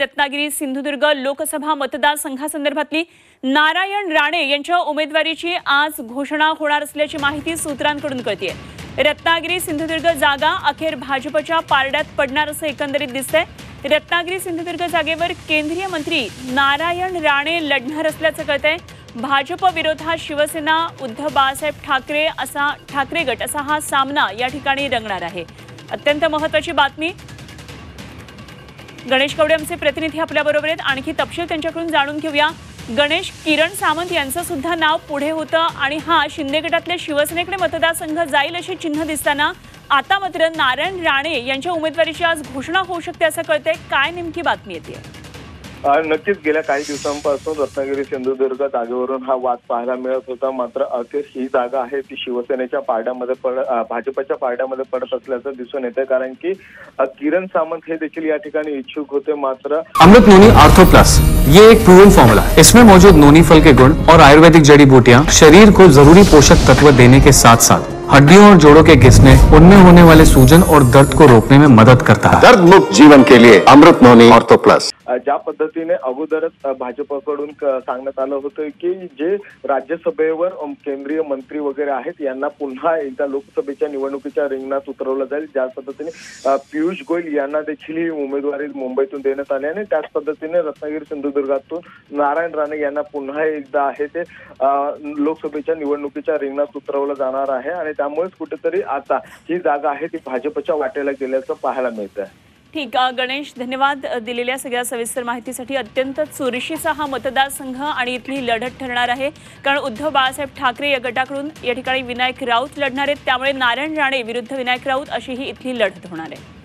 रत्नागिरी सिंधुदुर्ग लोकसभा मतदारसंघासंदर्भातली नारायण राणे यांच्या उमेदवारीची आज घोषणा होणार असल्याची माहिती सूत्रांकडून कळतेय। रत्नागिरी सिंधुदुर्ग जागा अखेर भाजपच्या पारड्यात पडणार असं एकंदरीत दिसतंय। रत्नागिरी सिंधुदुर्ग जागेवर केंद्रीय मंत्री नारायण राणे लढणार असल्याचं कळतंय। भाजप विरोधात शिवसेना उद्धव बाळासाहेब ठाकरे गट असा हा सामना या ठिकाणी रंगणार आहे। अत्यंत महत्त्वाची बातमी। गणेश कवडे आमचे प्रतिनिधी आपल्या बरोबर आहेत, आणखी तपशील त्यांच्याकडून जाणून घेऊया। गणेश, किरण सामंत यांचं सुद्धा नाव पुढे होतं आणि हा शिंदे गटातल्या शिवसेनेकडे मतदारसंघ जाईल अशी चिन्ह दिसताना आता मात्र नारायण राणे यांच्या उमेदवारीची आज घोषणा होऊ शकते असं कळतंय। काय नेमकी बातमी येते? नक्कीच गेल्या काही दिवसांपासून रत्नागिरी सिंधुदुर्ग जागेवरून हा वाद पाहायला मिळत होता, मात्र अखेर ही जागा आहे ती शिवसेनेच्या पारड्यामध्ये भाजपच्या पारड्यामध्ये पडत असल्याचं दिसून येतं। कारण की किरण सामंत हे देखील या ठिकाणी इच्छुक होते, मात्र अमृत नोनी आर्थो प्लस ये एक प्रूवन फॉर्मूला है। इसमें मौजूद नोनी फल के गुण और आयुर्वेदिक जड़ी बूटियां शरीर को जरूरी पोषक तत्व देने के साथ साथ हड्डियों और जोड़ों के घिसने, उनमें होने वाले सूजन और दर्द को रोकने में मदद करता है। दर्द मुक्त जीवन के लिए अमृत नोनी ऑर्थो प्लस। ज्या पद्धतीने अगोदरच भाजपकडून सांगण्यात आलं होतं की जे राज्यसभेवर केंद्रीय मंत्री वगैरे आहेत यांना पुन्हा एकदा लोकसभेच्या निवडणुकीच्या रिंगणात उतरवलं जाईल, ज्या पद्धतीने पियुष गोयल यांना देखील ही उमेदवारी मुंबईतून देण्यात आली आणि त्याच पद्धतीने रत्नागिरी सिंधुदुर्गातून नारायण राणे यांना पुन्हा एकदा आहे ते लोकसभेच्या निवडणुकीच्या रिंगणात उतरवलं जाणार आहे आणि त्यामुळेच कुठेतरी आता ही जागा आहे ती भाजपच्या वाटेला गेल्याचं पाहायला मिळतं। ठीक, गणेश धन्यवाद दिलेल्या सगळ्या सविस्तर माहितीसाठी। अत्यंत चुरशीचा हा मतदारसंघ आणि इथली लढत ठरणार आहे, कारण उद्धव बाळासाहेब ठाकरे या गटाकडून या ठिकाणी विनायक राऊत लढणार आहेत, त्यामुळे नारायण राणे विरुद्ध विनायक राऊत अशी ही इथली लढत होणार आहे।